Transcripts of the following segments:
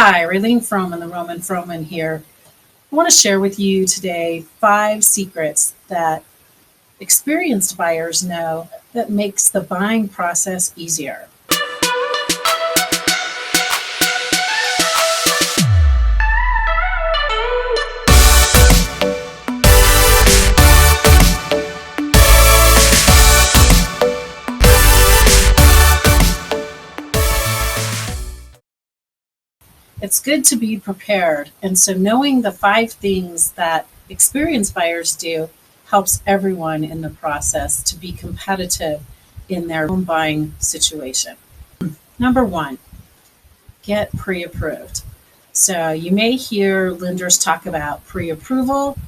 Hi, Raylene Froman, the Froman here. I want to share with you today 5 secrets that experienced buyers know that makes the buying process easier. It's good to be prepared. And so knowing the 5 things that experienced buyers do helps everyone in the process to be competitive in their home buying situation. Number 1, get pre-approved. So you may hear lenders talk about pre-approval,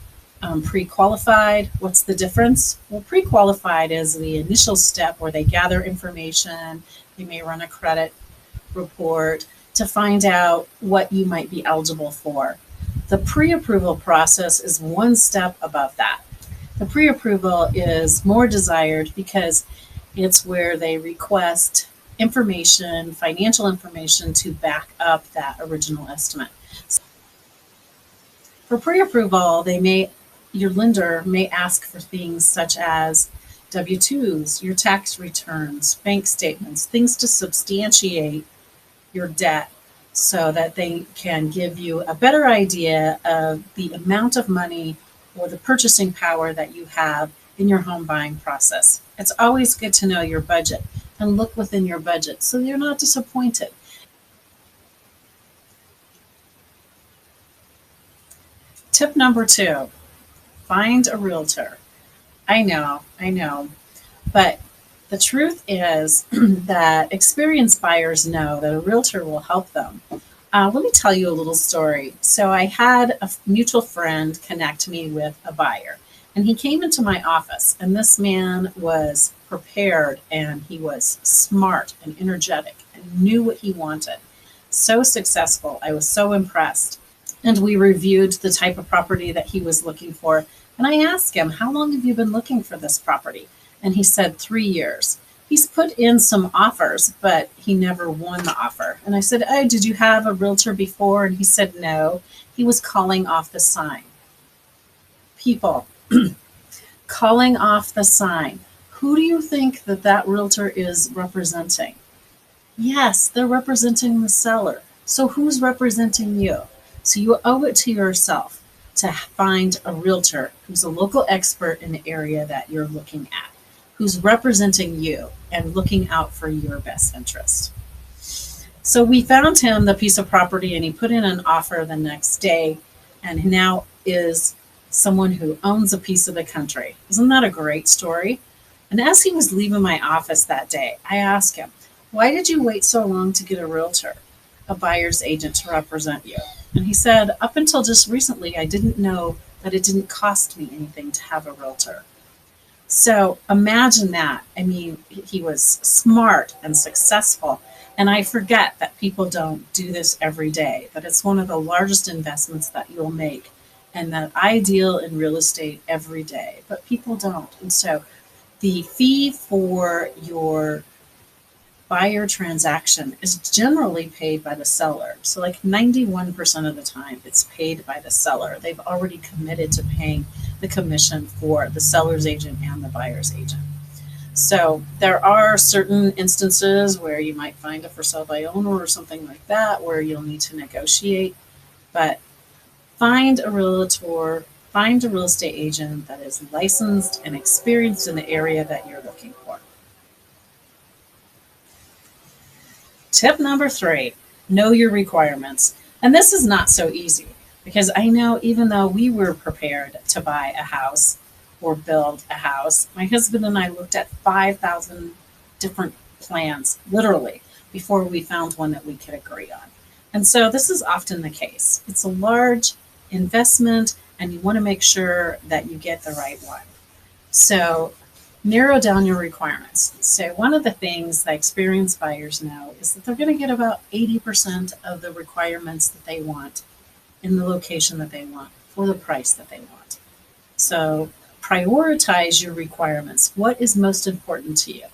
pre-qualified. What's the difference? Well, pre-qualified is the initial step where they gather information. They may run a credit report to find out what you might be eligible for. The pre-approval process is one step above that. The pre-approval is more desired because it's where they request information, financial information to back up that original estimate. For pre-approval, your lender may ask for things such as W-2s, your tax returns, bank statements, things to substantiate your debt so that they can give you a better idea of the amount of money or the purchasing power that you have in your home buying process. It's always good to know your budget and look within your budget so you're not disappointed. Tip number 2, find a realtor. I know, but the truth is that experienced buyers know that a realtor will help them. Let me tell you a little story. So I had a mutual friend connect me with a buyer, and he came into my office, and this man was prepared, and he was smart and energetic and knew what he wanted. So successful. I was so impressed. And we reviewed the type of property that he was looking for. And I asked him, how long have you been looking for this property? And he said 3 years. He's put in some offers, but he never won the offer. And I said, oh, did you have a realtor before? And he said, no, he was calling off the sign. People, calling off the sign. Who do you think that realtor is representing? Yes, they're representing the seller. So who's representing you? So you owe it to yourself to find a realtor who's a local expert in the area that you're looking at, who's representing you and looking out for your best interest. So we found him the piece of property, and he put in an offer the next day, and now is someone who owns a piece of the country. Isn't that a great story? And as he was leaving my office that day, I asked him, why did you wait so long to get a realtor, a buyer's agent, to represent you? And he said, up until just recently, I didn't know that it didn't cost me anything to have a realtor. So imagine that. I mean, he was smart and successful. And I forget that people don't do this every day, that it's one of the largest investments that you'll make, and that I deal in real estate every day, but people don't. And so the fee for your buyer transaction is generally paid by the seller. So like 91% of the time it's paid by the seller. They've already committed to paying the commission for the seller's agent and the buyer's agent. So there are certain instances where you might find a for sale by owner or something like that where you'll need to negotiate, but find a realtor, find a real estate agent that is licensed and experienced in the area that you're looking for. Tip number 3, know your requirements. And this is not so easy because I know even though we were prepared to buy a house or build a house, my husband and I looked at 5,000 different plans, literally, before we found one that we could agree on. And so this is often the case. It's a large investment and you want to make sure that you get the right one. So narrow down your requirements. So one of the things that experienced buyers know is that they're going to get about 80% of the requirements that they want in the location that they want for the price that they want. So prioritize your requirements. What is most important to you?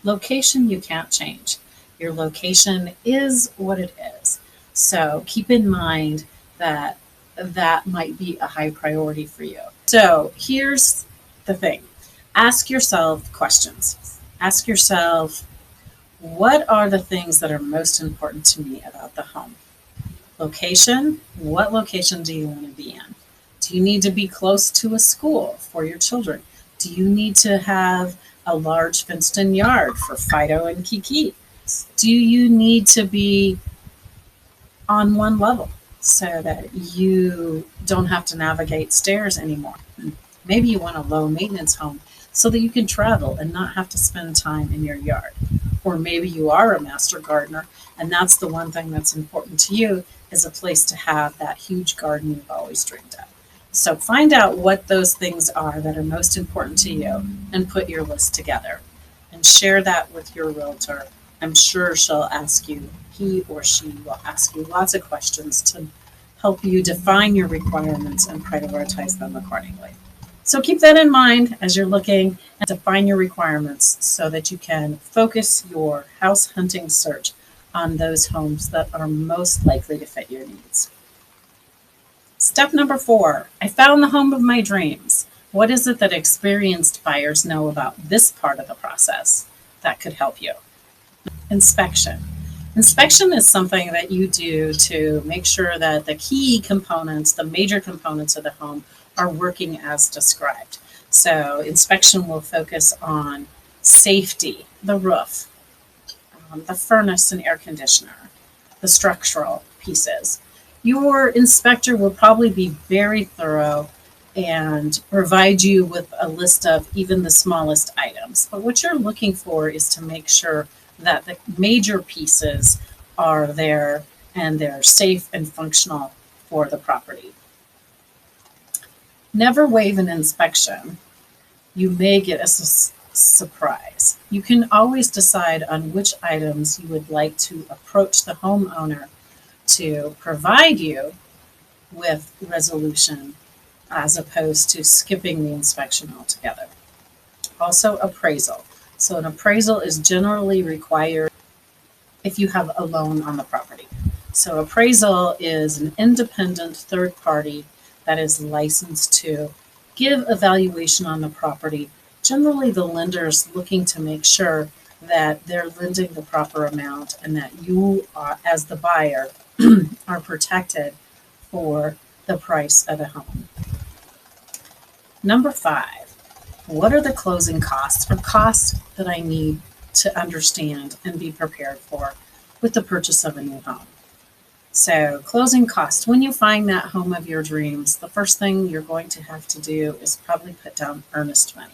Location you can't change. Your location is what it is. So keep in mind that that might be a high priority for you. So here's the thing. Ask yourself questions. Ask yourself, what are the things that are most important to me about the home? Location, what location do you want to be in? Do you need to be close to a school for your children? Do you need to have a large fenced in yard for Fido and Kiki? Do you need to be on one level so that you don't have to navigate stairs anymore? Maybe you want a low maintenance home so that you can travel and not have to spend time in your yard. Or maybe you are a master gardener and that's the one thing that's important to you, is a place to have that huge garden you've always dreamed of. So find out what those things are that are most important to you and put your list together and share that with your realtor. I'm sure he or she will ask you lots of questions to help you define your requirements and prioritize them accordingly. So keep that in mind as you're looking and define your requirements so that you can focus your house hunting search on those homes that are most likely to fit your needs. Step number 4, I found the home of my dreams. What is it that experienced buyers know about this part of the process that could help you? Inspection. Inspection is something that you do to make sure that the key components, the major components of the home, are working as described. So inspection will focus on safety, the roof, the furnace and air conditioner, the structural pieces. Your inspector will probably be very thorough and provide you with a list of even the smallest items. But what you're looking for is to make sure that the major pieces are there and they're safe and functional for the property. Never waive an inspection. You may get a surprise. You can always decide on which items you would like to approach the homeowner to provide you with resolution as opposed to skipping the inspection altogether. Also, appraisal. So an appraisal is generally required if you have a loan on the property. So appraisal is an independent third party that is licensed to give evaluation on the property. Generally, the lender is looking to make sure that they're lending the proper amount and that you, as the buyer, are protected for the price of the home. Number 5, what are the closing costs or costs that I need to understand and be prepared for with the purchase of a new home? So closing costs, when you find that home of your dreams, the first thing you're going to have to do is probably put down earnest money.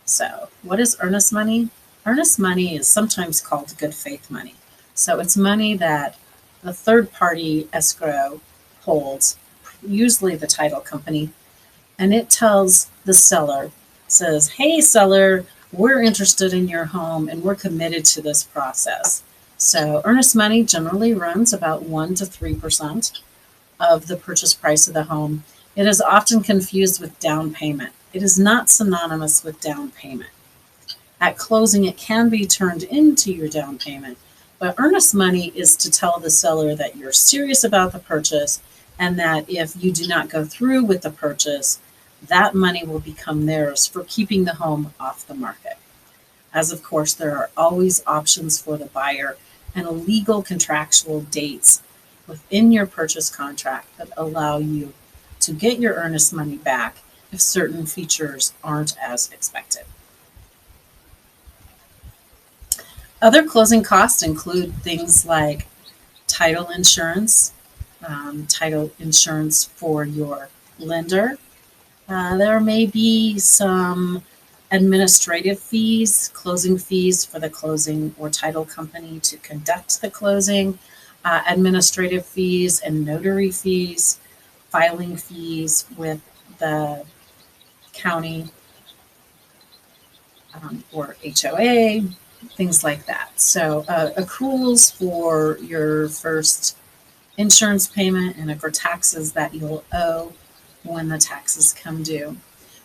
So what is earnest money? Earnest money is sometimes called good faith money. So it's money that the third party escrow holds, usually the title company, and it tells the seller, says, hey seller, we're interested in your home and we're committed to this process. So earnest money generally runs about 1 to 3% of the purchase price of the home. It is often confused with down payment. It is not synonymous with down payment. At closing, it can be turned into your down payment, but earnest money is to tell the seller that you're serious about the purchase and that if you do not go through with the purchase, that money will become theirs for keeping the home off the market. As of course, there are always options for the buyer and legal contractual dates within your purchase contract that allow you to get your earnest money back if certain features aren't as expected. Other closing costs include things like title insurance for your lender. There may be some administrative fees, closing fees for the closing or title company to conduct the closing, administrative fees and notary fees, filing fees with the county or HOA, things like that. So accruals for your first insurance payment and for taxes that you'll owe when the taxes come due.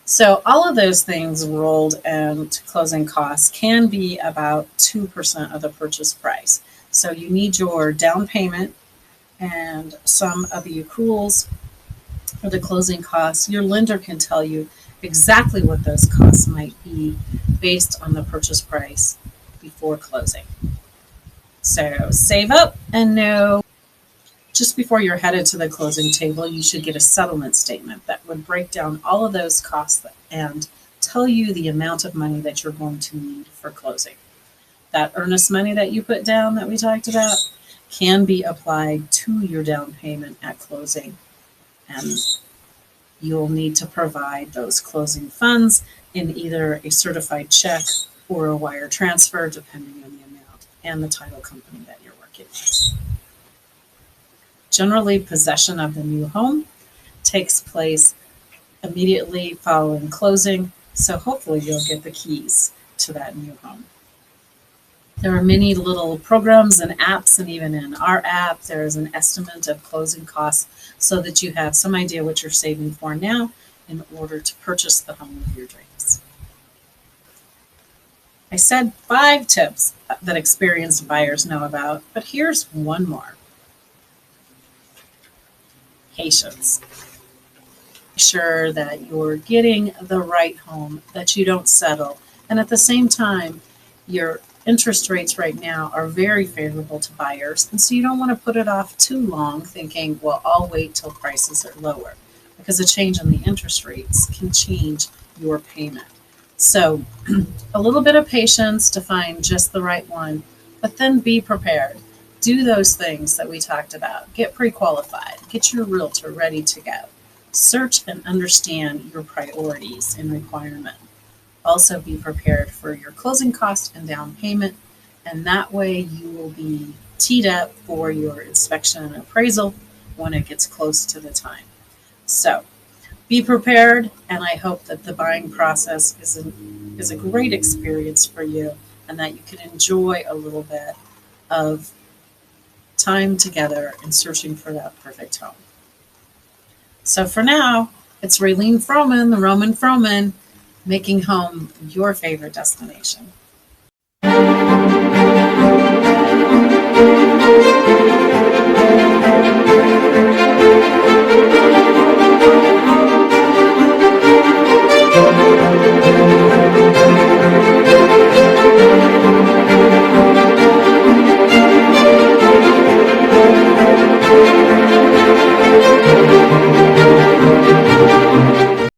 So all of those things rolled into closing costs can be about 2% of the purchase price. So you need your down payment and some of the accruals for the closing costs, your lender can tell you exactly what those costs might be based on the purchase price before closing. So save up and know just before you're headed to the closing table, you should get a settlement statement that would break down all of those costs and tell you the amount of money that you're going to need for closing. That earnest money that you put down that we talked about can be applied to your down payment at closing, and you'll need to provide those closing funds in either a certified check or a wire transfer, depending on the amount and the title company that you're working with. Generally, possession of the new home takes place immediately following closing, so hopefully you'll get the keys to that new home. There are many little programs and apps, and even in our app, there is an estimate of closing costs so that you have some idea what you're saving for now in order to purchase the home of your dreams. I said 5 tips that experienced buyers know about, but here's one more. Patience. Make sure that you're getting the right home, that you don't settle, and at the same time, your interest rates right now are very favorable to buyers, and so you don't want to put it off too long thinking, well, I'll wait till prices are lower, because a change in the interest rates can change your payment. So a little bit of patience to find just the right one, but then be prepared. Do those things that we talked about. Get pre-qualified. Get your realtor ready to go. Search and understand your priorities and requirement. Also be prepared for your closing cost and down payment, and that way you will be teed up for your inspection and appraisal when it gets close to the time. So be prepared, and I hope that the buying process is a great experience for you and that you can enjoy a little bit of time together in searching for that perfect home. So for now, it's Raylene Froman, the Roamin Froman, making home your favorite destination.